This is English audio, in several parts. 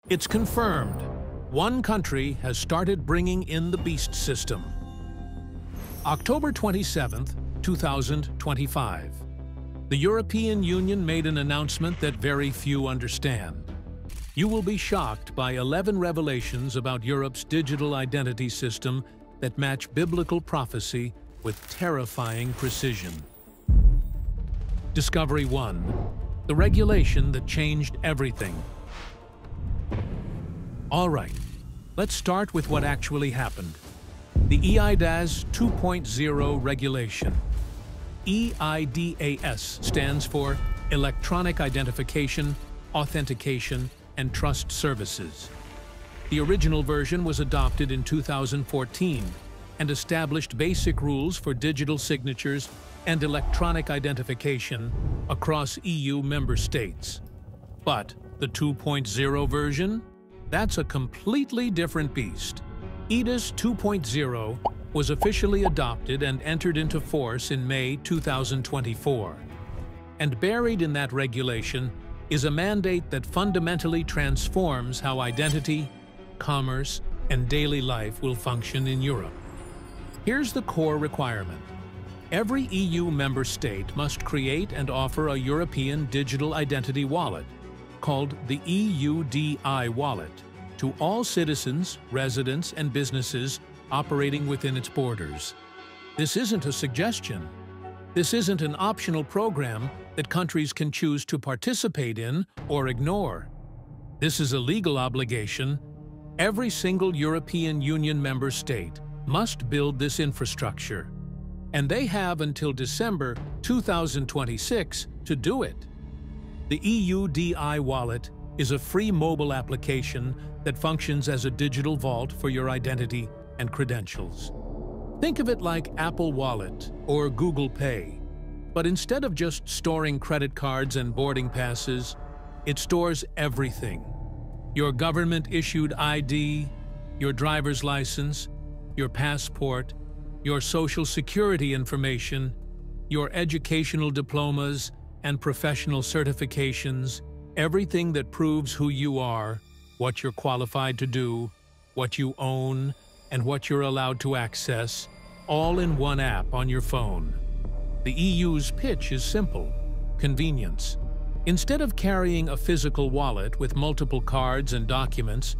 It's confirmed. One country has started bringing in the beast system. October 27, 2025. The European Union made an announcement that very few understand. You will be shocked by 11 revelations about Europe's digital identity system that match biblical prophecy with terrifying precision. Discovery 1. The regulation that changed everything. All right, let's start with what actually happened. The EIDAS 2.0 regulation. EIDAS stands for Electronic Identification, Authentication, and Trust Services. The original version was adopted in 2014 and established basic rules for digital signatures and electronic identification across EU member states. But the 2.0 version? That's a completely different beast. EIDAS 2.0 was officially adopted and entered into force in May 2024. And buried in that regulation is a mandate that fundamentally transforms how identity, commerce, and daily life will function in Europe. Here's the core requirement. Every EU member state must create and offer a European digital identity wallet, called the EUDI Wallet, to all citizens, residents, and businesses operating within its borders. This isn't a suggestion. This isn't an optional program that countries can choose to participate in or ignore. This is a legal obligation. Every single European Union member state must build this infrastructure, and they have until December 2026 to do it. The EUDI Wallet is a free mobile application that functions as a digital vault for your identity and credentials. Think of it like Apple Wallet or Google Pay, but instead of just storing credit cards and boarding passes, it stores everything. Your government-issued ID, your driver's license, your passport, your social security information, your educational diplomas and professional certifications, everything that proves who you are, what you're qualified to do, what you own, and what you're allowed to access, all in one app on your phone. The EU's pitch is simple: convenience. Instead of carrying a physical wallet with multiple cards and documents,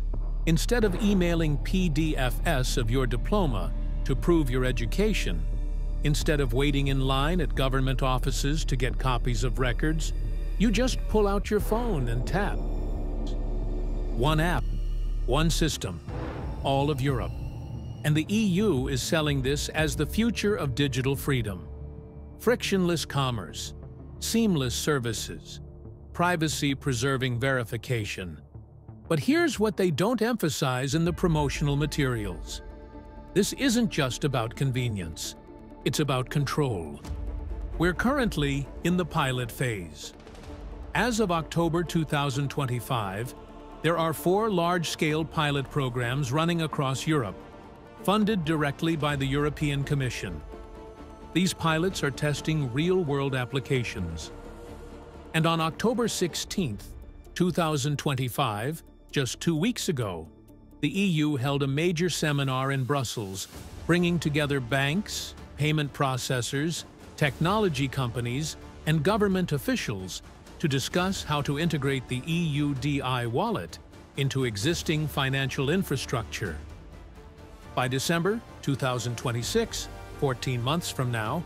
instead of emailing PDFs of your diploma to prove your education, instead of waiting in line at government offices to get copies of records, you just pull out your phone and tap. One app, one system, all of Europe. And the EU is selling this as the future of digital freedom. Frictionless commerce, seamless services, privacy-preserving verification. But here's what they don't emphasize in the promotional materials. This isn't just about convenience. It's about control. We're currently in the pilot phase. As of October 2025, there are 4 large-scale pilot programs running across Europe, funded directly by the European Commission. These pilots are testing real-world applications. And on October 16, 2025, just 2 weeks ago, the EU held a major seminar in Brussels, bringing together banks, payment processors, technology companies, and government officials to discuss how to integrate the EUDI wallet into existing financial infrastructure. By December 2026, 14 months from now,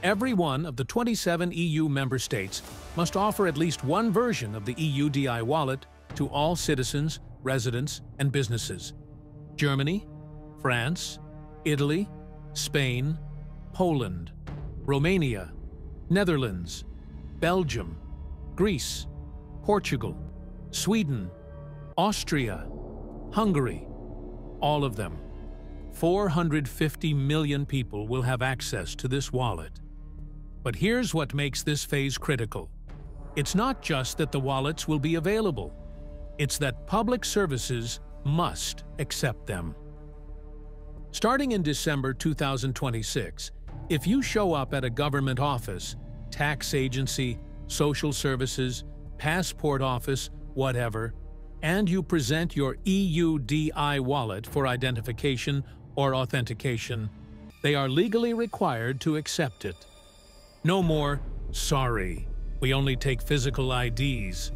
every one of the 27 EU member states must offer at least one version of the EUDI wallet to all citizens, residents, and businesses. Germany, France, Italy, Spain, Poland, Romania, Netherlands, Belgium, Greece, Portugal, Sweden, Austria, Hungary, all of them. 450 million people will have access to this wallet. But here's what makes this phase critical. It's not just that the wallets will be available. It's that public services must accept them. Starting in December 2026, if you show up at a government office, tax agency, social services, passport office, whatever, and you present your EUDI wallet for identification or authentication, they are legally required to accept it. No more, "Sorry, we only take physical IDs."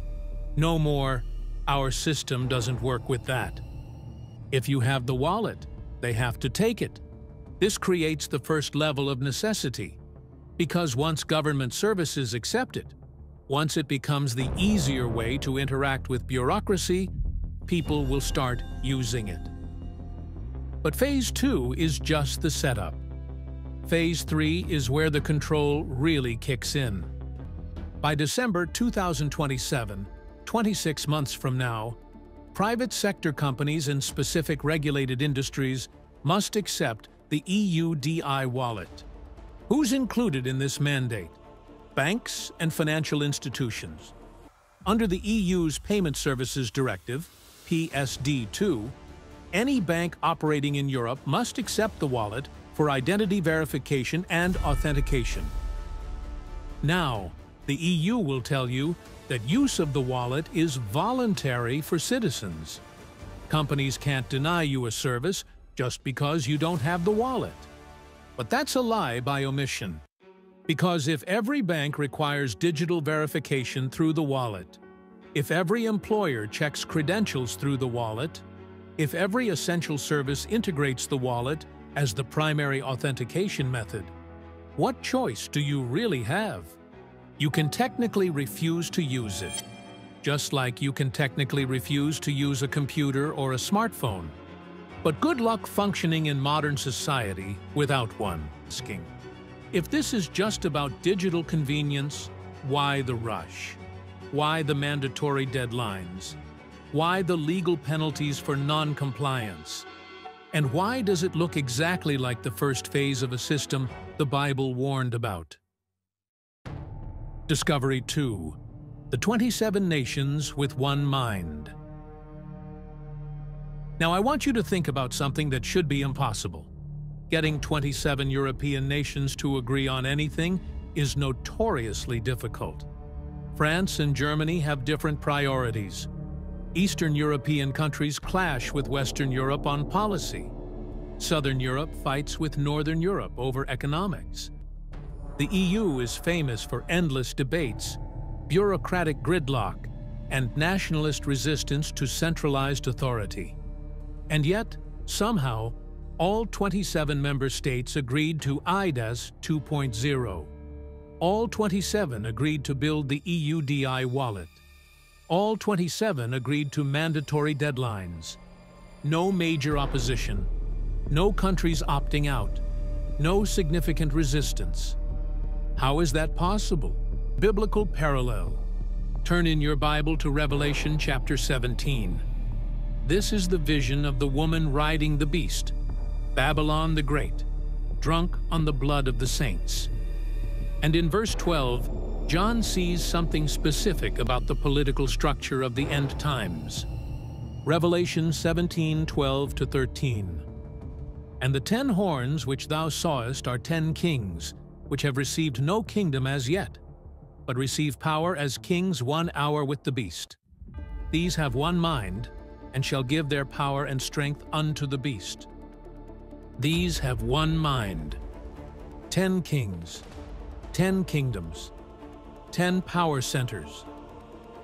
No more, "Our system doesn't work with that." If you have the wallet, they have to take it. This creates the first level of necessity, because once government services accept it, once it becomes the easier way to interact with bureaucracy, people will start using it. But Phase 2 is just the setup. Phase 3 is where the control really kicks in. By December 2027, 26 months from now, private sector companies in specific regulated industries must accept the EUDI wallet. Who's included in this mandate? Banks and financial institutions. Under the EU's Payment Services Directive, PSD2, any bank operating in Europe must accept the wallet for identity verification and authentication. Now, the EU will tell you that use of the wallet is voluntary for citizens. Companies can't deny you a service just because you don't have the wallet. But that's a lie by omission. Because if every bank requires digital verification through the wallet, if every employer checks credentials through the wallet, if every essential service integrates the wallet as the primary authentication method, what choice do you really have? You can technically refuse to use it, just like you can technically refuse to use a computer or a smartphone. But good luck functioning in modern society without one. If this is just about digital convenience, why the rush? Why the mandatory deadlines? Why the legal penalties for non-compliance? And why does it look exactly like the first phase of a system the Bible warned about? Discovery 2. The 27 nations with one mind. Now I want you to think about something that should be impossible. Getting 27 European nations to agree on anything is notoriously difficult. France and Germany have different priorities. Eastern European countries clash with Western Europe on policy. Southern Europe fights with Northern Europe over economics. The EU is famous for endless debates, bureaucratic gridlock, and nationalist resistance to centralized authority. And yet, somehow, all 27 member states agreed to IDAS 2.0. All 27 agreed to build the EUDI wallet. All 27 agreed to mandatory deadlines. No major opposition. No countries opting out. No significant resistance. How is that possible? Biblical parallel. Turn in your Bible to Revelation chapter 17. This is the vision of the woman riding the beast, Babylon the Great, drunk on the blood of the saints. And in verse 12, John sees something specific about the political structure of the end times. Revelation 17:12-13. And the 10 horns which thou sawest are 10 kings, which have received no kingdom as yet, but receive power as kings 1 hour with the beast. These have one mind, and shall give their power and strength unto the beast. These have one mind. 10 kings, 10 kingdoms, 10 power centers,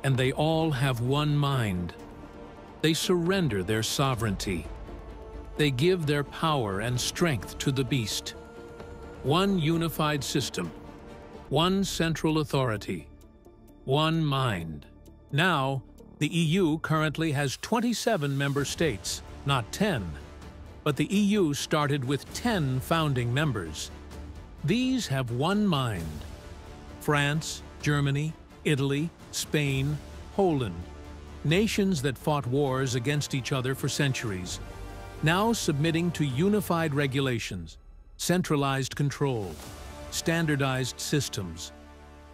and they all have one mind. They surrender their sovereignty. They give their power and strength to the beast. One unified system, one central authority, one mind. Now, the EU currently has 27 member states, not 10. But the EU started with 10 founding members. These have one mind. France, Germany, Italy, Spain, Poland, nations that fought wars against each other for centuries, now submitting to unified regulations, centralized control, standardized systems.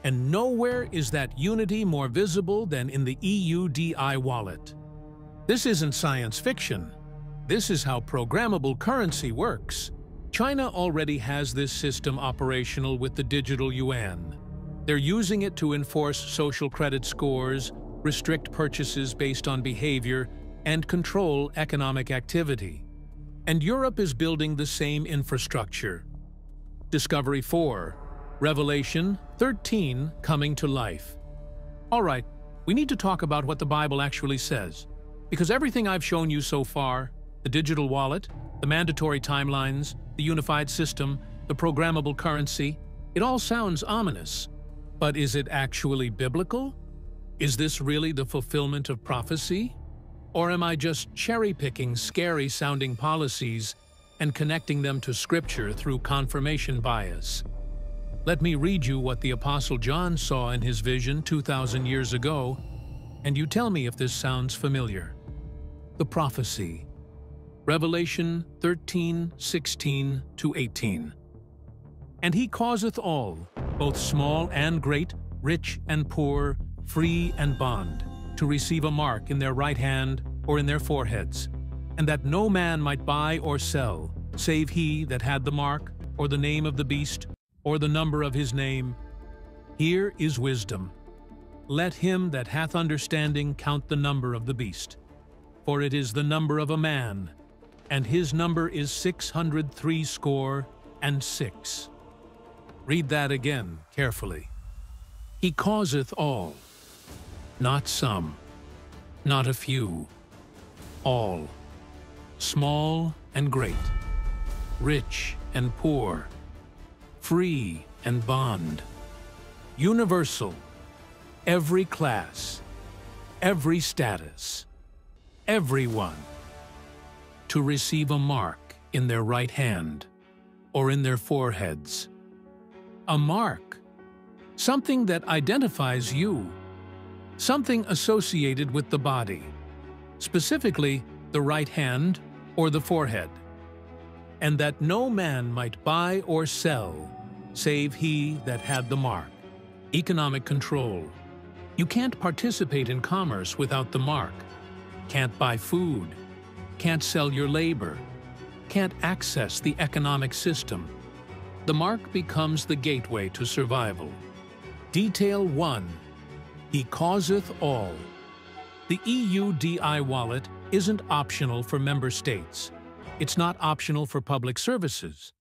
And nowhere is that unity more visible than in the EUDI wallet. This isn't science fiction. This is how programmable currency works. China already has this system operational with the digital yuan. They're using it to enforce social credit scores, restrict purchases based on behavior, and control economic activity. And Europe is building the same infrastructure. Discovery 4. Revelation 13 coming to life. All right, we need to talk about what the Bible actually says, because everything I've shown you so far, the digital wallet, the mandatory timelines, the unified system, the programmable currency, it all sounds ominous. But is it actually biblical? Is this really the fulfillment of prophecy? Or am I just cherry-picking scary-sounding policies and connecting them to Scripture through confirmation bias? Let me read you what the Apostle John saw in his vision 2,000 years ago, and you tell me if this sounds familiar. The prophecy. Revelation 13:16-18. And he causeth all, both small and great, rich and poor, free and bond, to receive a mark in their right hand or in their foreheads, and that no man might buy or sell, save he that had the mark, or the name of the beast, or the number of his name. Here is wisdom. Let him that hath understanding count the number of the beast, for it is the number of a man, and his number is 666. Read that again carefully. He causeth all, not some, not a few, all, small and great, rich and poor, free and bond, universal, every class, every status, everyone, to receive a mark in their right hand or in their foreheads. A mark, something that identifies you, something associated with the body, specifically the right hand or the forehead, and that no man might buy or sell, save he that had the mark. Economic control. You can't participate in commerce without the mark. Can't buy food. Can't sell your labor. Can't access the economic system. The mark becomes the gateway to survival. Detail 1. He causeth all. The EUDI Wallet isn't optional for member states. It's not optional for public services.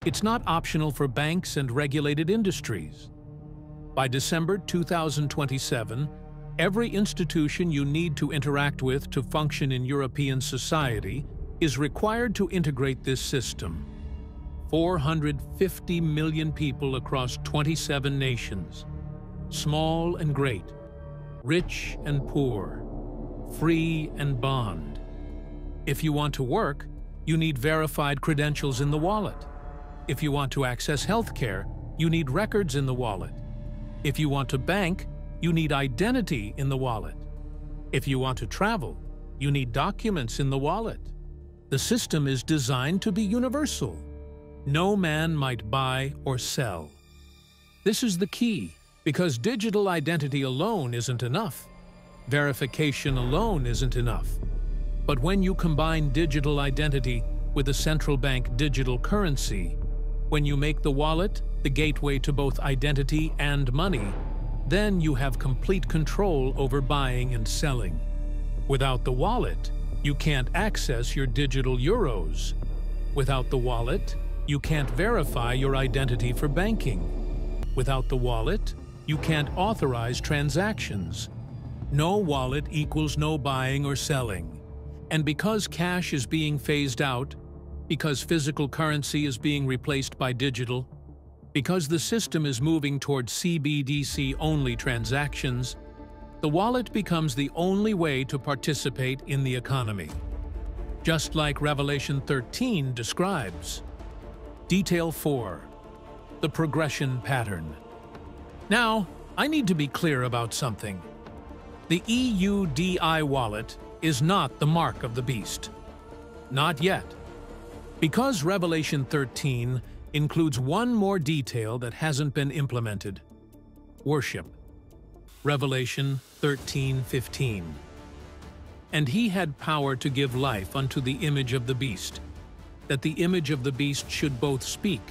It's not optional for banks and regulated industries. By December 2027, every institution you need to interact with to function in European society is required to integrate this system. 450 million people across 27 nations, small and great, rich and poor, free and bond. If you want to work, you need verified credentials in the wallet. If you want to access healthcare, you need records in the wallet. If you want to bank, you need identity in the wallet. If you want to travel, you need documents in the wallet. The system is designed to be universal. No man might buy or sell. This is the key, because digital identity alone isn't enough. Verification alone isn't enough. But when you combine digital identity with a central bank digital currency, when you make the wallet the gateway to both identity and money, then you have complete control over buying and selling. Without the wallet, you can't access your digital euros. Without the wallet, you can't verify your identity for banking. Without the wallet, you can't authorize transactions. No wallet equals no buying or selling. And because cash is being phased out, because physical currency is being replaced by digital, because the system is moving toward CBDC-only transactions, the wallet becomes the only way to participate in the economy. Just like Revelation 13 describes. Detail 4. The progression pattern. Now, I need to be clear about something. The EUDI Wallet is not the mark of the beast. Not yet. Because Revelation 13 includes one more detail that hasn't been implemented. Worship. Revelation 13:15. And he had power to give life unto the image of the beast, that the image of the beast should both speak,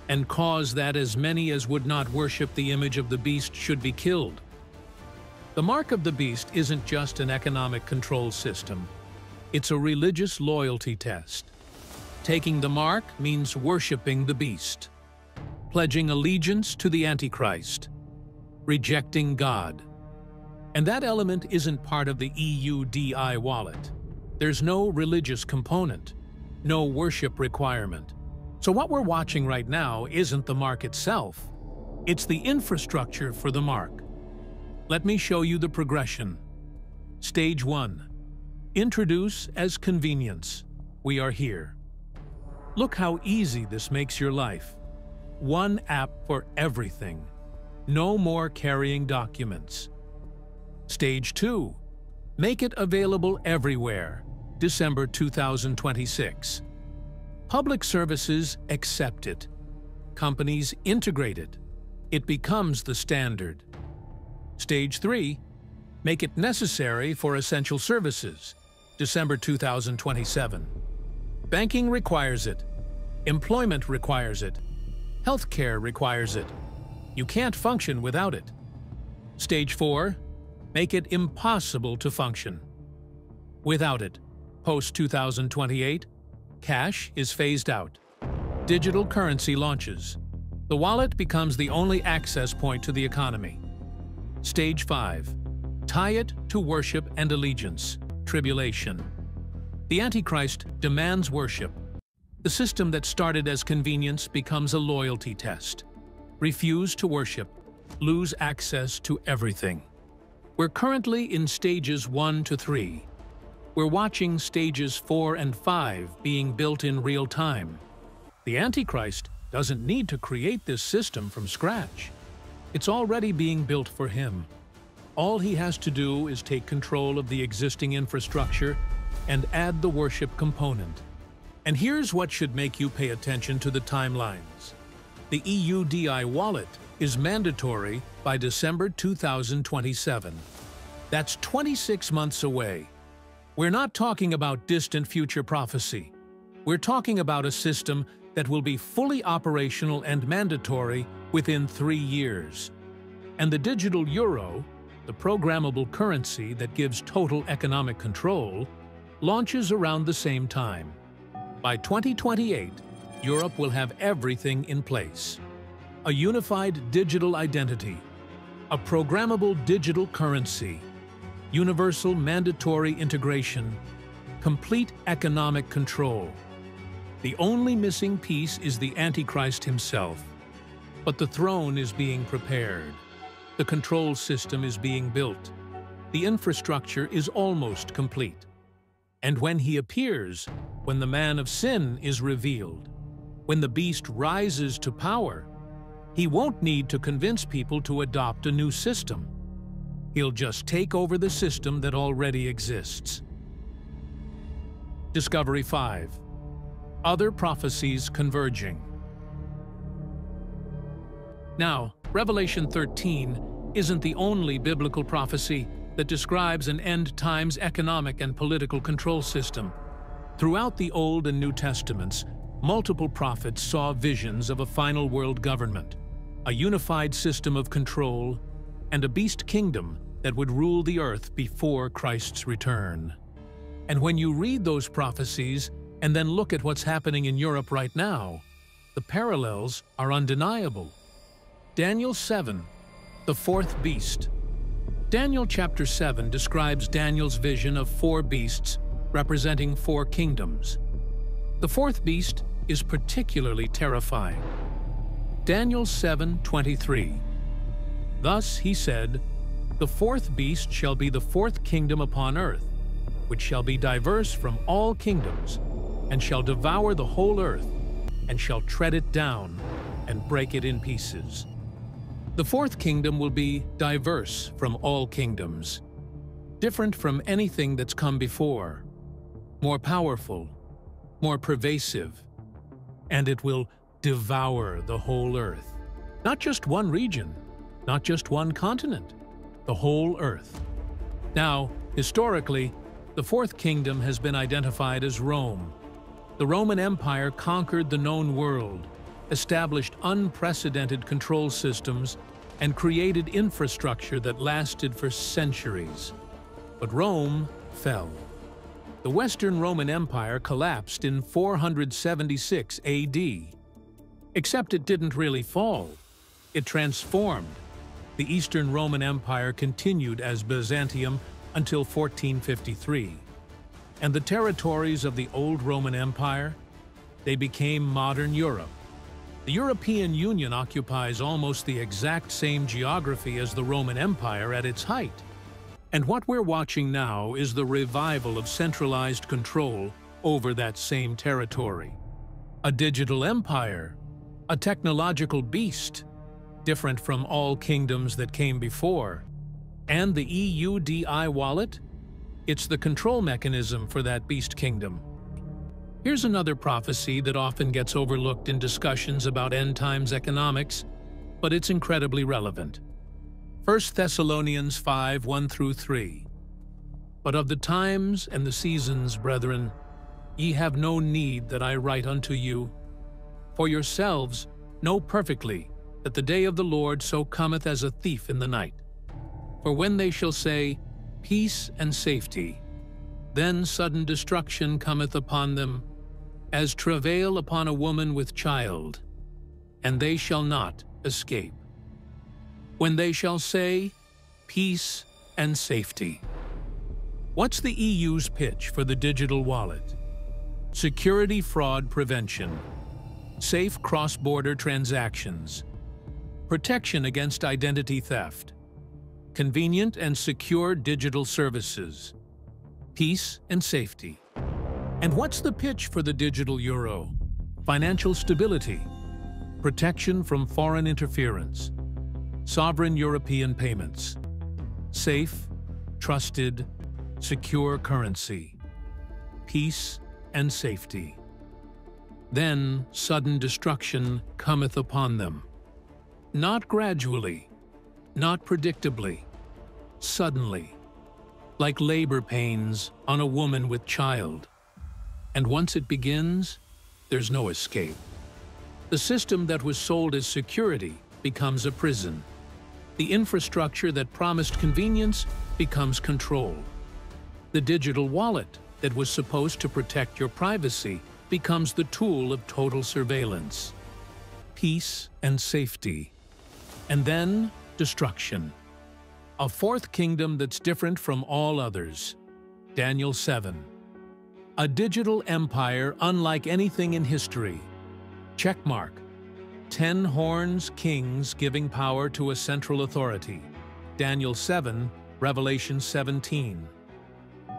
and cause that as many as would not worship the image of the beast should be killed. The mark of the beast isn't just an economic control system. It's a religious loyalty test. Taking the mark means worshiping the beast, pledging allegiance to the Antichrist, rejecting God. And that element isn't part of the EUDI Wallet. There's no religious component, no worship requirement. So what we're watching right now isn't the mark itself. It's the infrastructure for the mark. Let me show you the progression. Stage 1. Introduce as convenience. We are here. Look how easy this makes your life. One app for everything. No more carrying documents. Stage 2. Make it available everywhere. December 2026. Public services accept it. Companies integrate it. It becomes the standard. Stage 3. Make it necessary for essential services. December 2027. Banking requires it. Employment requires it. Healthcare requires it. You can't function without it. Stage 4. Make it impossible to function without it. Post-2028, cash is phased out. Digital currency launches. The wallet becomes the only access point to the economy. Stage 5. Tie it to worship and allegiance. Tribulation. The Antichrist demands worship. The system that started as convenience becomes a loyalty test. Refuse to worship. Lose access to everything. We're currently in stages 1 to 3. We're watching stages 4 and 5 being built in real time. The Antichrist doesn't need to create this system from scratch. It's already being built for him. All he has to do is take control of the existing infrastructure and add the worship component. And here's what should make you pay attention to the timelines. The EUDI Wallet is mandatory by December 2027. That's 26 months away. We're not talking about distant future prophecy. We're talking about a system that will be fully operational and mandatory within 3 years. And the digital euro, the programmable currency that gives total economic control, launches around the same time. By 2028, Europe will have everything in place. A unified digital identity, a programmable digital currency, universal mandatory integration, complete economic control. The only missing piece is the Antichrist himself. But the throne is being prepared. The control system is being built. The infrastructure is almost complete. And when he appears, when the man of sin is revealed, when the beast rises to power, he won't need to convince people to adopt a new system. He'll just take over the system that already exists. Discovery 5. Other prophecies converging. Now, Revelation 13 isn't the only biblical prophecy that describes an end-times economic and political control system. Throughout the Old and New Testaments, multiple prophets saw visions of a final world government, a unified system of control, and a beast kingdom that would rule the earth before Christ's return. And when you read those prophecies and then look at what's happening in Europe right now, the parallels are undeniable. Daniel 7, the fourth beast. Daniel chapter 7 describes Daniel's vision of 4 beasts representing 4 kingdoms. The fourth beast is particularly terrifying. Daniel 7:23. Thus he said, "The fourth beast shall be the 4th kingdom upon earth, which shall be diverse from all kingdoms, and shall devour the whole earth, and shall tread it down, and break it in pieces." The 4th kingdom will be diverse from all kingdoms, different from anything that's come before, more powerful, more pervasive, and it will devour the whole earth. Not just one region, not just one continent, the whole earth. Now, historically, the 4th kingdom has been identified as Rome. The Roman Empire conquered the known world, established unprecedented control systems, and created infrastructure that lasted for centuries. But Rome fell. The Western Roman Empire collapsed in 476 AD. Except it didn't really fall. It transformed. The Eastern Roman Empire continued as Byzantium until 1453. And the territories of the old Roman Empire, they became modern Europe. The European Union occupies almost the exact same geography as the Roman Empire at its height. And what we're watching now is the revival of centralized control over that same territory. A digital empire, a technological beast, different from all kingdoms that came before. And the EUDI Wallet? It's the control mechanism for that beast kingdom. Here's another prophecy that often gets overlooked in discussions about end times economics, but it's incredibly relevant. 1 Thessalonians 5:1-3. But of the times and the seasons, brethren, ye have no need that I write unto you. For yourselves know perfectly that the day of the Lord so cometh as a thief in the night. For when they shall say, Peace and safety, then sudden destruction cometh upon them, as travail upon a woman with child, and they shall not escape. When they shall say, Peace and safety. What's the EU's pitch for the digital wallet? Security fraud prevention, safe cross-border transactions, protection against identity theft, convenient and secure digital services, peace and safety. And what's the pitch for the digital euro? Financial stability, protection from foreign interference, sovereign European payments, safe, trusted, secure currency, peace and safety. Then sudden destruction cometh upon them. Not gradually, not predictably, suddenly, like labor pains on a woman with child. And once it begins, there's no escape. The system that was sold as security becomes a prison. The infrastructure that promised convenience becomes control. The digital wallet that was supposed to protect your privacy becomes the tool of total surveillance. Peace and safety. And then destruction. A fourth kingdom that's different from all others. Daniel 7. A digital empire unlike anything in history. Checkmark. 10 horns, kings giving power to a central authority. Daniel 7, Revelation 17.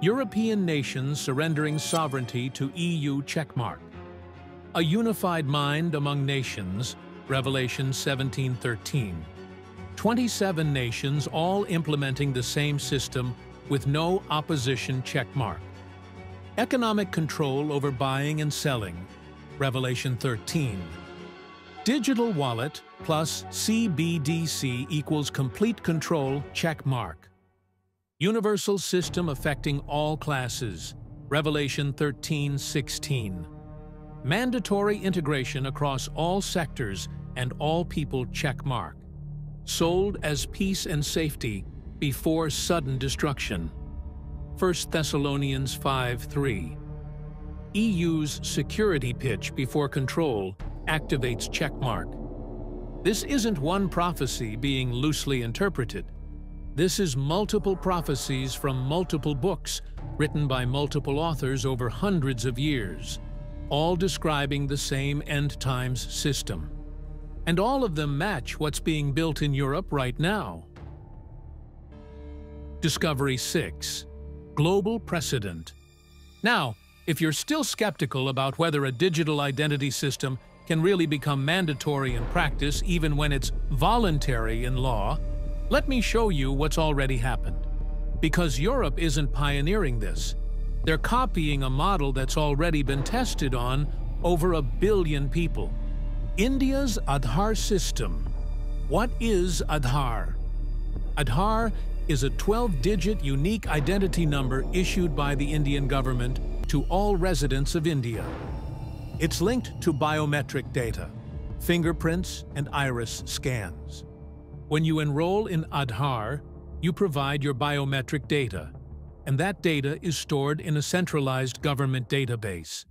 European nations surrendering sovereignty to EU checkmark. A unified mind among nations. Revelation 17:13. 27 nations all implementing the same system with no opposition checkmark. Economic control over buying and selling. Revelation 13. Digital wallet plus CBDC equals complete control checkmark. Universal system affecting all classes. Revelation 13:16. Mandatory integration across all sectors and all people checkmark. Sold as peace and safety before sudden destruction. 1 Thessalonians 5:3. EU's security pitch before control activates checkmark. This isn't one prophecy being loosely interpreted. This is multiple prophecies from multiple books written by multiple authors over hundreds of years, all describing the same end times system. And all of them match what's being built in Europe right now. Discovery 6. Global precedent. Now, if you're still skeptical about whether a digital identity system can really become mandatory in practice even when it's voluntary in law, let me show you what's already happened. Because Europe isn't pioneering this. They're copying a model that's already been tested on over 1 billion people. India's Aadhaar system. What is Aadhaar? Aadhaar is a 12-digit unique identity number issued by the Indian government to all residents of India. It's linked to biometric data, fingerprints and iris scans. When you enroll in Aadhaar, you provide your biometric data, and that data is stored in a centralized government database.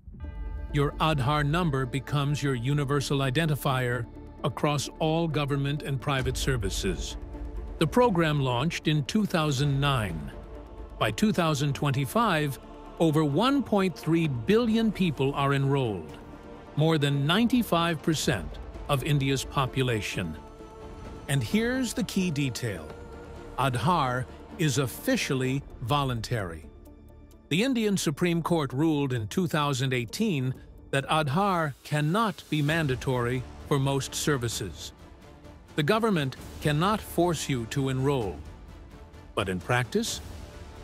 Your Aadhaar number becomes your universal identifier across all government and private services. The program launched in 2009. By 2025, over 1.3 billion people are enrolled, more than 95% of India's population. And here's the key detail. Aadhaar is officially voluntary. The Indian Supreme Court ruled in 2018 that Aadhaar cannot be mandatory for most services. The government cannot force you to enroll, but in practice,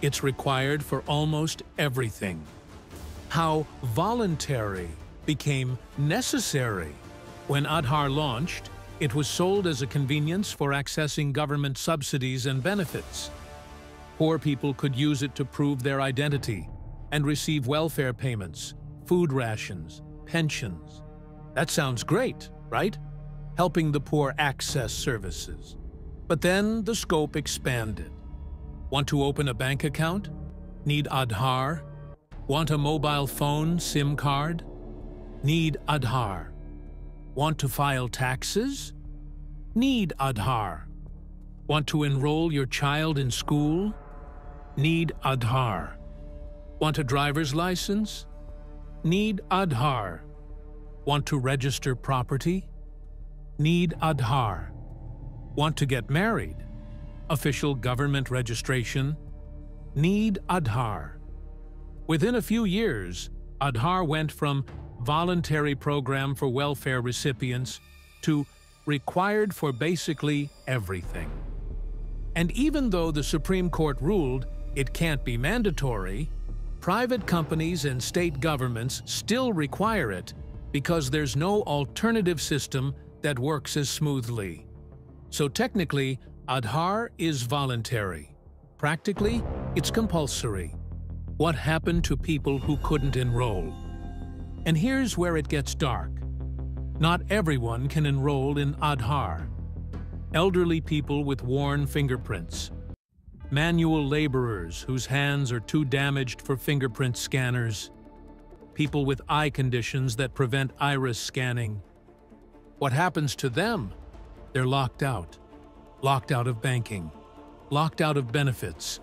it's required for almost everything. How voluntary became necessary. When Aadhaar launched, it was sold as a convenience for accessing government subsidies and benefits. Poor people could use it to prove their identity and receive welfare payments, food rations, pensions. That sounds great, right? Helping the poor access services. But then the scope expanded. Want to open a bank account? Need Aadhaar? Want a mobile phone SIM card? Need Aadhaar. Want to file taxes? Need Aadhaar. Want to enroll your child in school? Need Aadhaar. Want a driver's license? Need Aadhaar. Want to register property? Need Aadhaar. Want to get married? Official government registration? Need Aadhaar. Within a few years, Aadhaar went from voluntary program for welfare recipients to required for basically everything. And even though the Supreme Court ruled it can't be mandatory, private companies and state governments still require it because there's no alternative system that works as smoothly. So technically, Aadhaar is voluntary. Practically, it's compulsory. What happened to people who couldn't enroll? And here's where it gets dark. Not everyone can enroll in Aadhaar. Elderly people with worn fingerprints, manual laborers whose hands are too damaged for fingerprint scanners, people with eye conditions that prevent iris scanning. What happens to them? They're locked out of banking, locked out of benefits,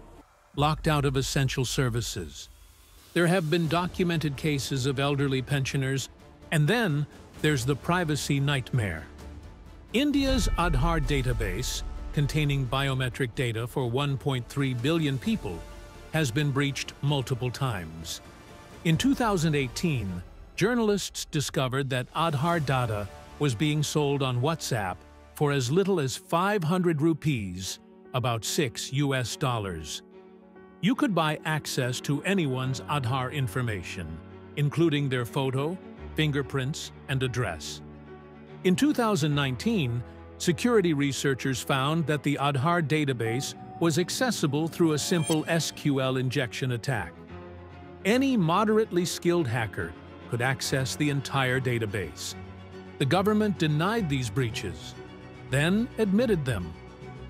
locked out of essential services. There have been documented cases of elderly pensioners, and then there's the privacy nightmare. India's Aadhaar database, containing biometric data for 1.3 billion people, has been breached multiple times. In 2018, journalists discovered that Aadhaar data was being sold on WhatsApp for as little as 500 rupees, about $6. You could buy access to anyone's Aadhaar information, including their photo, fingerprints, and address. In 2019, security researchers found that the Aadhaar database was accessible through a simple SQL injection attack. Any moderately skilled hacker could access the entire database. The government denied these breaches, then admitted them,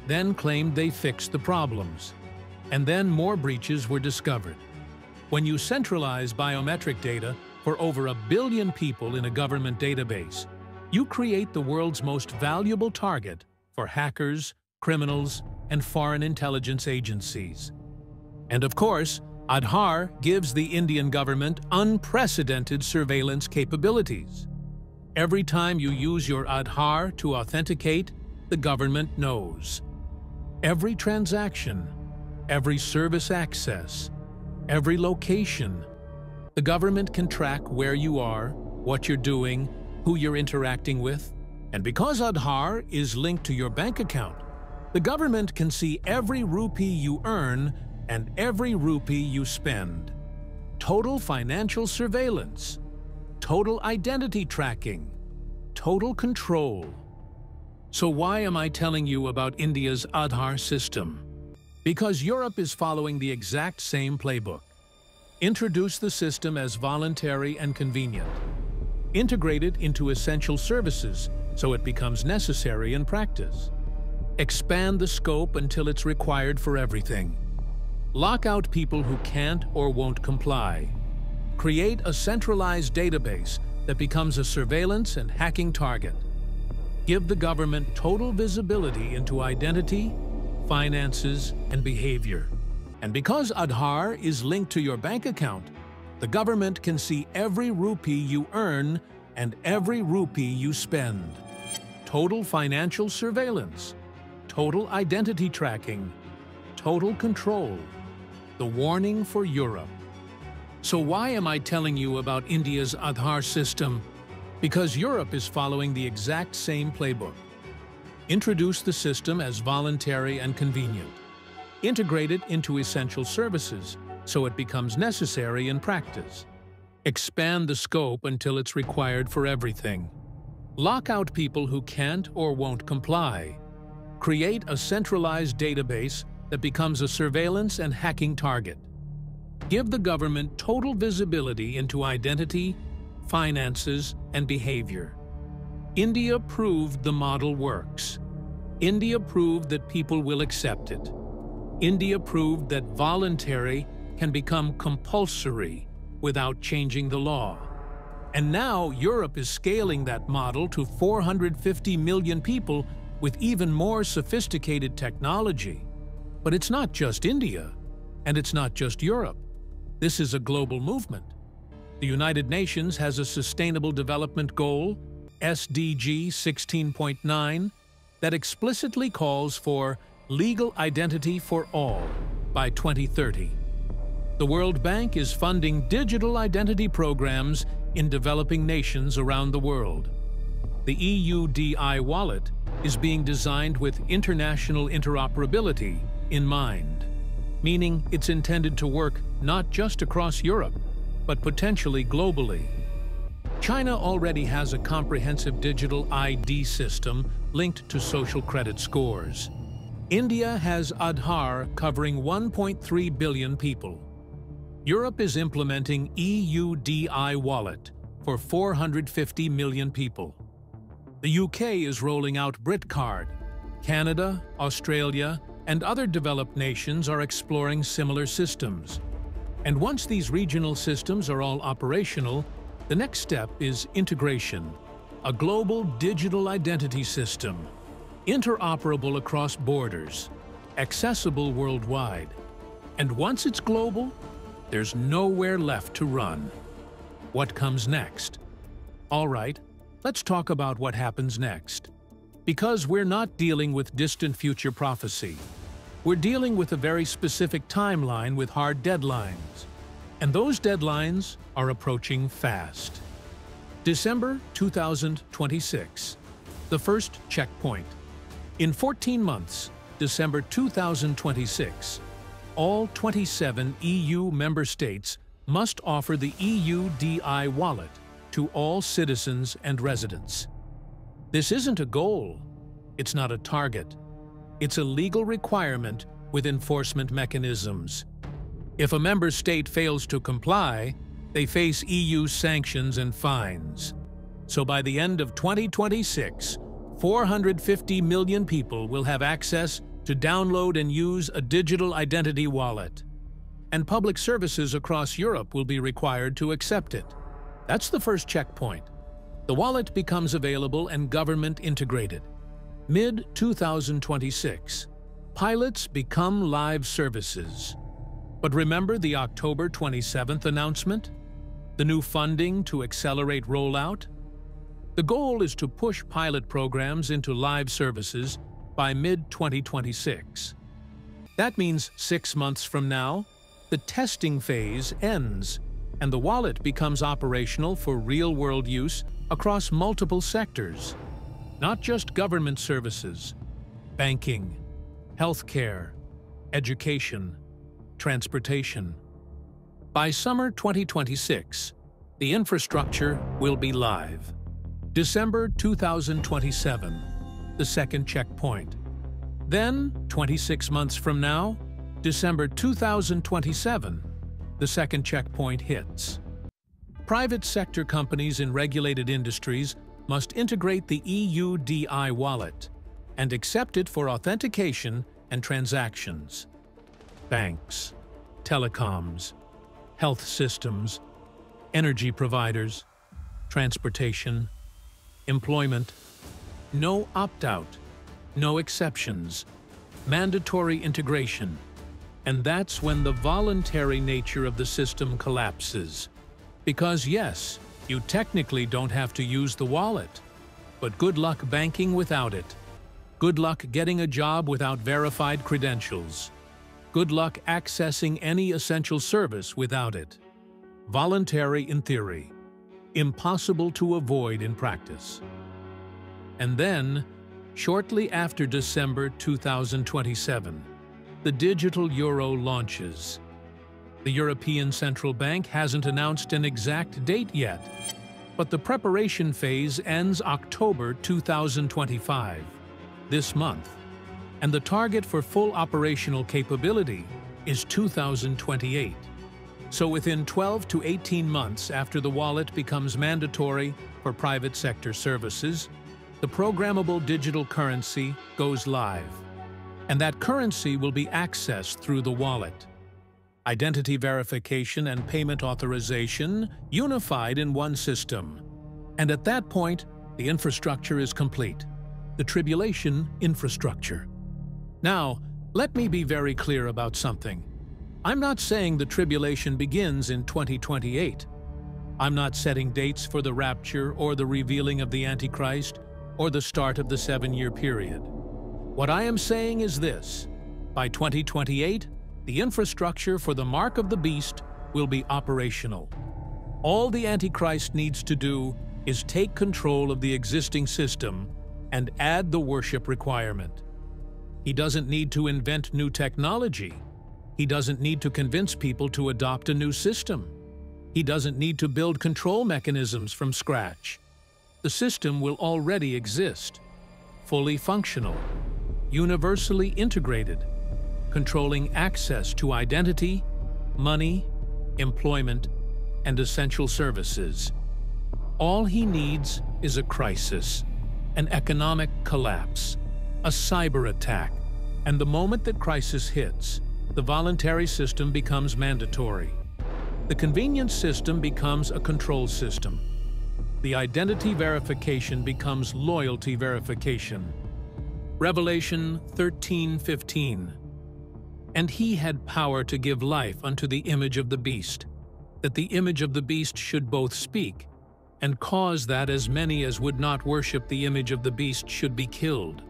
then claimed they fixed the problems, and then more breaches were discovered. When you centralize biometric data for over 1 billion people in a government database, you create the world's most valuable target for hackers, criminals, and foreign intelligence agencies. And of course, Aadhaar gives the Indian government unprecedented surveillance capabilities. Every time you use your Aadhaar to authenticate, the government knows. Every transaction, every service access, every location. The government can track where you are, what you're doing, who you're interacting with. And because Aadhaar is linked to your bank account, the government can see every rupee you earn and every rupee you spend. Total financial surveillance, total identity tracking, total control. So why am I telling you about India's Aadhaar system? Because Europe is following the exact same playbook. Introduce the system as voluntary and convenient. Integrate it into essential services so it becomes necessary in practice. Expand the scope until it's required for everything. Lock out people who can't or won't comply. Create a centralized database that becomes a surveillance and hacking target. Give the government total visibility into identity, finances, and behavior. And because Aadhaar is linked to your bank account, the government can see every rupee you earn and every rupee you spend. Total financial surveillance, total identity tracking, total control. The warning for Europe. So why am I telling you about India's Aadhaar system? Because Europe is following the exact same playbook. Introduce the system as voluntary and convenient. Integrate it into essential services so it becomes necessary in practice. Expand the scope until it's required for everything. Lock out people who can't or won't comply. Create a centralized database that becomes a surveillance and hacking target. Give the government total visibility into identity, finances, and behavior. India proved the model works. India proved that people will accept it. India proved that voluntary can become compulsory without changing the law. And now Europe is scaling that model to 450 million people with even more sophisticated technology. But it's not just India, and it's not just Europe. This is a global movement. The United Nations has a Sustainable Development Goal, SDG 16.9, that explicitly calls for legal identity for all by 2030. The World Bank is funding digital identity programs in developing nations around the world. The EUDI Wallet is being designed with international interoperability in mind, meaning it's intended to work not just across Europe, but potentially globally. China already has a comprehensive digital ID system linked to social credit scores. India has Aadhaar covering 1.3 billion people. Europe is implementing EUDI Wallet for 450 million people. The UK is rolling out BritCard. Canada, Australia, and other developed nations are exploring similar systems. And once these regional systems are all operational, the next step is integration, a global digital identity system, interoperable across borders, accessible worldwide. And once it's global, there's nowhere left to run. What comes next? All right, let's talk about what happens next. Because we're not dealing with distant future prophecy. We're dealing with a very specific timeline with hard deadlines. And those deadlines are approaching fast. December 2026, the first checkpoint. In 14 months, December 2026, all 27 EU member states must offer the EUDI Wallet to all citizens and residents. This isn't a goal. It's not a target. It's a legal requirement with enforcement mechanisms. If a member state fails to comply, they face EU sanctions and fines. So by the end of 2026, 450 million people will have access to download and use a digital identity wallet. And public services across Europe will be required to accept it. That's the first checkpoint. The wallet becomes available and government integrated. Mid-2026, pilots become live services. But remember the October 27th announcement? The new funding to accelerate rollout? The goal is to push pilot programs into live services by mid-2026. That means 6 months from now, the testing phase ends and the wallet becomes operational for real-world use across multiple sectors. Not just government services, banking, healthcare, education, transportation. By summer 2026, the infrastructure will be live. December 2027, the second checkpoint. Then, 26 months from now, December 2027, the second checkpoint hits. Private sector companies in regulated industries must integrate the EUDI wallet. and accept it for authentication and transactions. Banks, telecoms, health systems, energy providers, transportation, employment. No opt-out, no exceptions, mandatory integration. And that's when the voluntary nature of the system collapses. Because yes, you technically don't have to use the wallet, but good luck banking without it. Good luck getting a job without verified credentials. Good luck accessing any essential service without it. Voluntary in theory, impossible to avoid in practice. And then, shortly after December 2027, the digital euro launches. The European Central Bank hasn't announced an exact date yet, but the preparation phase ends October 2025, this month, and the target for full operational capability is 2028. So within 12 to 18 months after the wallet becomes mandatory for private sector services, the programmable digital currency goes live. And that currency will be accessed through the wallet. Identity verification and payment authorization unified in one system. And at that point, the infrastructure is complete. The tribulation infrastructure. Now, let me be very clear about something. I'm not saying the tribulation begins in 2028. I'm not setting dates for the rapture or the revealing of the Antichrist or the start of the 7-year period. What I am saying is this: by 2028, the infrastructure for the mark of the beast will be operational. All the Antichrist needs to do is take control of the existing system and add the worship requirement. He doesn't need to invent new technology. He doesn't need to convince people to adopt a new system. He doesn't need to build control mechanisms from scratch. The system will already exist, fully functional, universally integrated, controlling access to identity, money, employment, and essential services. All he needs is a crisis, an economic collapse, a cyber attack, and the moment that crisis hits, the voluntary system becomes mandatory. The convenience system becomes a control system. The identity verification becomes loyalty verification. Revelation 13:15. And he had power to give life unto the image of the beast, that the image of the beast should both speak, and cause that as many as would not worship the image of the beast should be killed.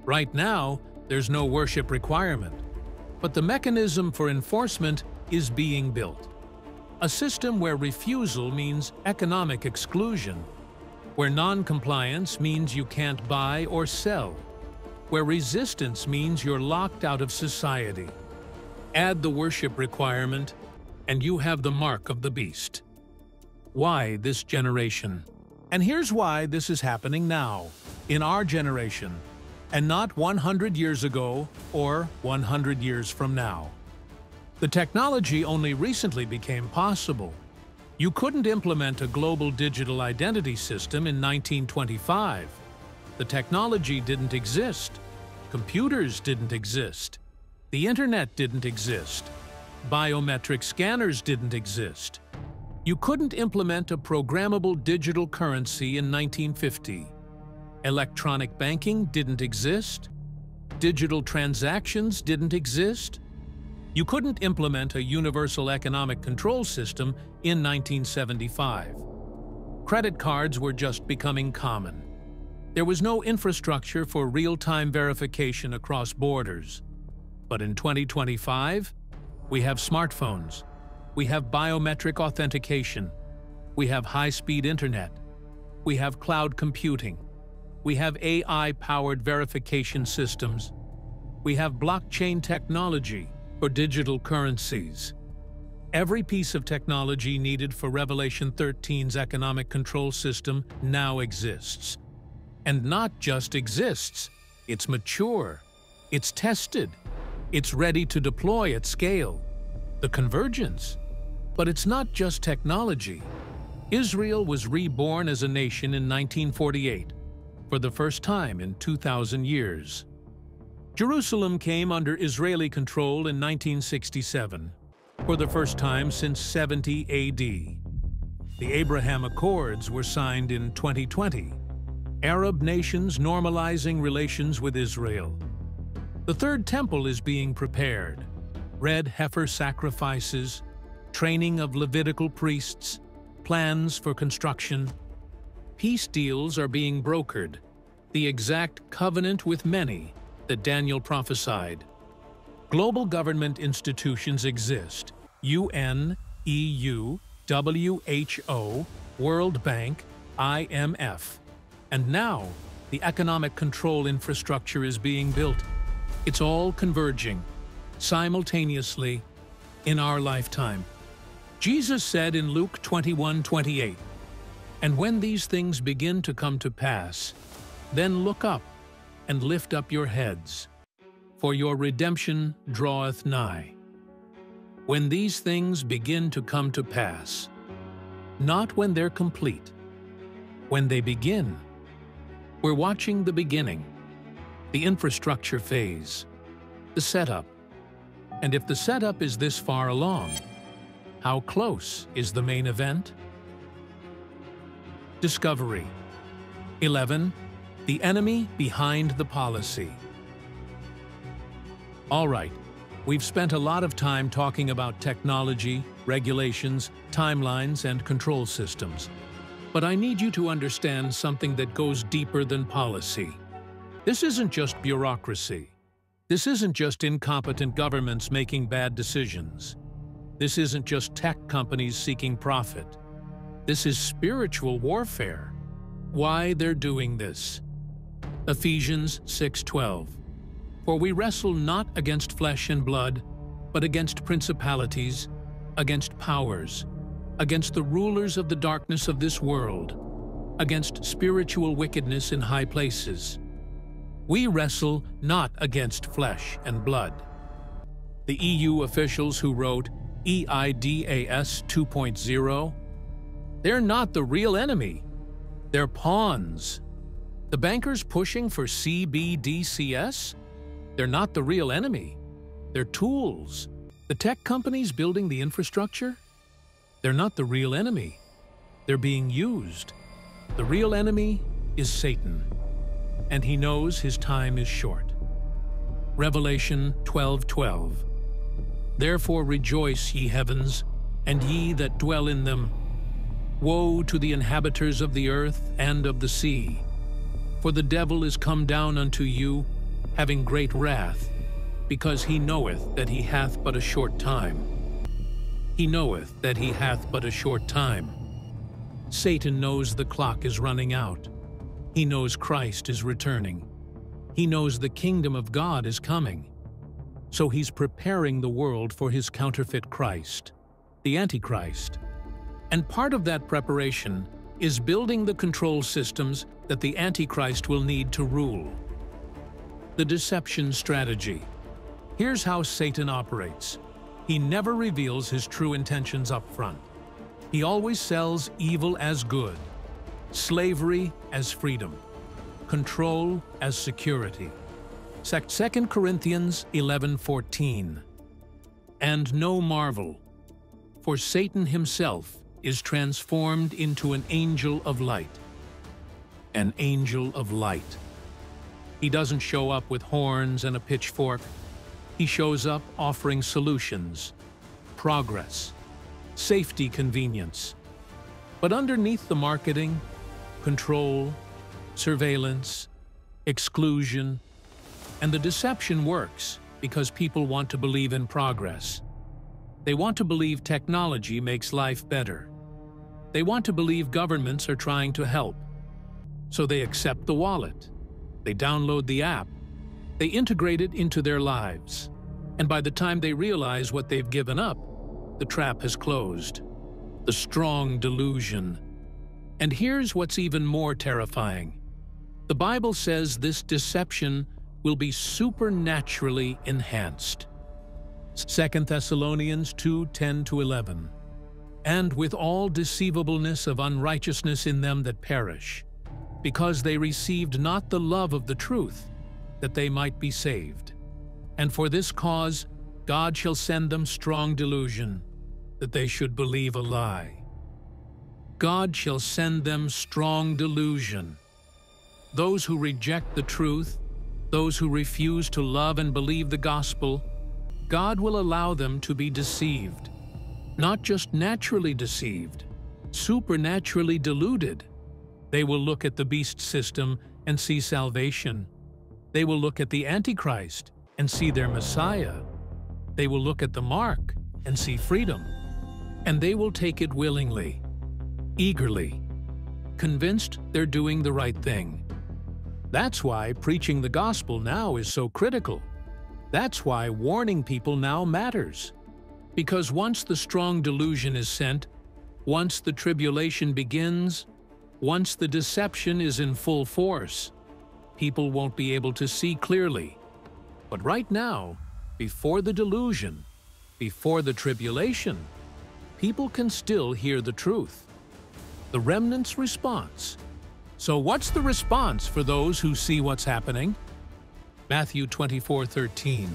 Right now, there's no worship requirement, but the mechanism for enforcement is being built. A system where refusal means economic exclusion, where non-compliance means you can't buy or sell, where resistance means you're locked out of society. Add the worship requirement, and you have the mark of the beast. Why this generation? And here's why this is happening now, in our generation, and not 100 years ago or 100 years from now. The technology only recently became possible. You couldn't implement a global digital identity system in 1925. The technology didn't exist. Computers didn't exist. The internet didn't exist. Biometric scanners didn't exist. You couldn't implement a programmable digital currency in 1950. Electronic banking didn't exist. Digital transactions didn't exist. You couldn't implement a universal economic control system in 1975. Credit cards were just becoming common. There was no infrastructure for real-time verification across borders. But in 2025, we have smartphones. We have biometric authentication. We have high-speed internet. We have cloud computing. We have AI-powered verification systems. We have blockchain technology for digital currencies. Every piece of technology needed for Revelation 13's economic control system now exists. And not just exists, it's mature, it's tested, it's ready to deploy at scale. The convergence. But it's not just technology. Israel was reborn as a nation in 1948. for the first time in 2,000 years. Jerusalem came under Israeli control in 1967, for the first time since 70 AD. The Abraham Accords were signed in 2020, Arab nations normalizing relations with Israel. The Third Temple is being prepared, red heifer sacrifices, training of Levitical priests, plans for construction. Peace deals are being brokered, the exact covenant with many that Daniel prophesied. Global government institutions exist: UN, EU, WHO, World Bank, IMF. And now, the economic control infrastructure is being built. It's all converging, simultaneously, in our lifetime. Jesus said in Luke 21:28, "And when these things begin to come to pass, then look up and lift up your heads, for your redemption draweth nigh." When these things begin to come to pass, not when they're complete, when they begin. We're watching the beginning, the infrastructure phase, the setup. And if the setup is this far along, how close is the main event? Discovery. 11. The enemy behind the policy. All right, we've spent a lot of time talking about technology, regulations, timelines, and control systems. But I need you to understand something that goes deeper than policy. This isn't just bureaucracy. This isn't just incompetent governments making bad decisions. This isn't just tech companies seeking profit. This is spiritual warfare. Why they're doing this. Ephesians 6:12. For we wrestle not against flesh and blood, but against principalities, against powers, against the rulers of the darkness of this world, against spiritual wickedness in high places. We wrestle not against flesh and blood. The EU officials who wrote EIDAS 2.0, they're not the real enemy. They're pawns. The bankers pushing for CBDCS, they're not the real enemy. They're tools. The tech companies building the infrastructure, they're not the real enemy. They're being used. The real enemy is Satan, and he knows his time is short. Revelation 12:12. Therefore rejoice, ye heavens, and ye that dwell in them. Woe to the inhabitants of the earth and of the sea, for the devil is come down unto you, having great wrath, because he knoweth that he hath but a short time. He knoweth that he hath but a short time. Satan knows the clock is running out. He knows Christ is returning. He knows the kingdom of God is coming. So he's preparing the world for his counterfeit Christ, the Antichrist. And part of that preparation is building the control systems that the Antichrist will need to rule. The deception strategy. Here's how Satan operates. He never reveals his true intentions up front. He always sells evil as good, slavery as freedom, control as security. 2 Corinthians 11:14. And no marvel, for Satan himself is transformed into an angel of light. An angel of light. He doesn't show up with horns and a pitchfork. He shows up offering solutions, progress, safety, convenience. But underneath the marketing, control, surveillance, exclusion, and the deception works because people want to believe in progress. They want to believe technology makes life better. They want to believe governments are trying to help. So they accept the wallet. They download the app. They integrate it into their lives. And by the time they realize what they've given up, the trap has closed. The strong delusion. And here's what's even more terrifying. The Bible says this deception will be supernaturally enhanced. 2 Thessalonians 2:10-11. And with all deceivableness of unrighteousness in them that perish, because they received not the love of the truth, that they might be saved. And for this cause God shall send them strong delusion, that they should believe a lie. God shall send them strong delusion. Those who reject the truth, those who refuse to love and believe the gospel, God will allow them to be deceived. Not just naturally deceived, supernaturally deluded. They will look at the beast system and see salvation. They will look at the Antichrist and see their Messiah. They will look at the mark and see freedom. And they will take it willingly, eagerly, convinced they're doing the right thing. That's why preaching the gospel now is so critical. That's why warning people now matters. Because once the strong delusion is sent, once the tribulation begins, once the deception is in full force, people won't be able to see clearly. But right now, before the delusion, before the tribulation, people can still hear the truth. The remnant's response. So what's the response for those who see what's happening? Matthew 24:13.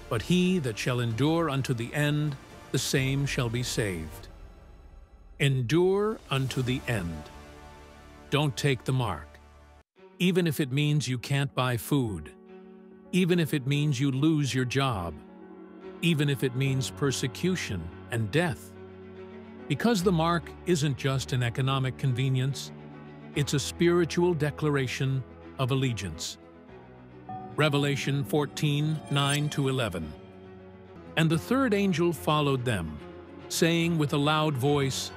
But he that shall endure unto the end, the same shall be saved. Endure unto the end. Don't take the mark. Even if it means you can't buy food. Even if it means you lose your job. Even if it means persecution and death. Because the mark isn't just an economic convenience, it's a spiritual declaration of allegiance. Revelation 14:9-11. And the third angel followed them, saying with a loud voice,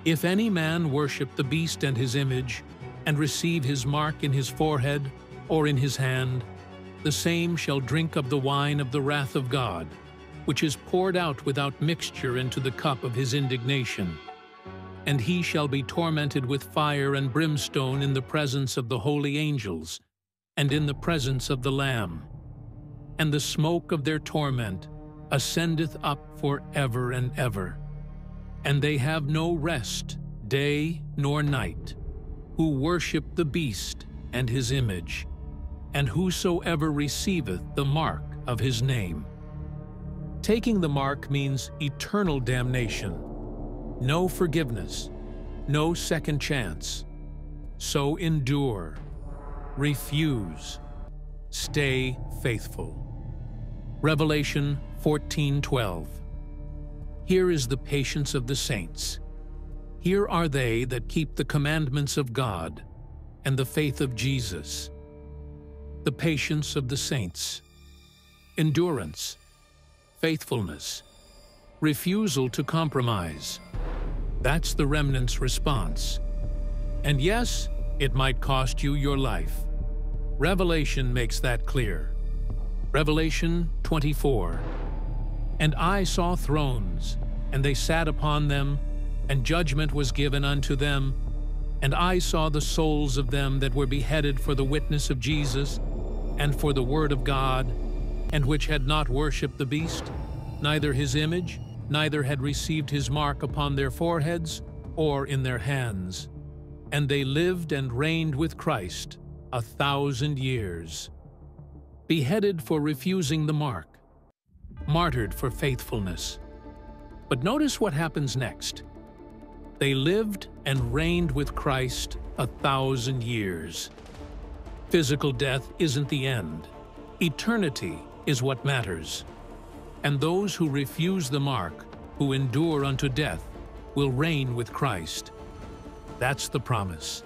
If any man worship the beast and his image, and receive his mark in his forehead or in his hand, the same shall drink of the wine of the wrath of God, which is poured out without mixture into the cup of his indignation. And he shall be tormented with fire and brimstone in the presence of the holy angels, and in the presence of the Lamb. And the smoke of their torment ascendeth up for ever and ever. And they have no rest, day nor night, who worship the beast and his image, and whosoever receiveth the mark of his name. Taking the mark means eternal damnation, no forgiveness, no second chance. So endure, refuse, stay faithful. Revelation 14:12. Here is the patience of the saints. Here are they that keep the commandments of God and the faith of Jesus. The patience of the saints. Endurance, faithfulness, refusal to compromise. That's the remnant's response. And yes, it might cost you your life. Revelation makes that clear. Revelation 24. And I saw thrones, and they sat upon them, and judgment was given unto them. And I saw the souls of them that were beheaded for the witness of Jesus, and for the word of God, and which had not worshipped the beast, neither his image, neither had received his mark upon their foreheads or in their hands. And they lived and reigned with Christ 1,000 years. Beheaded for refusing the mark, martyred for faithfulness. But notice what happens next. They lived and reigned with Christ 1,000 years. Physical death isn't the end. Eternity is what matters. And those who refuse the mark, who endure unto death, will reign with Christ. That's the promise.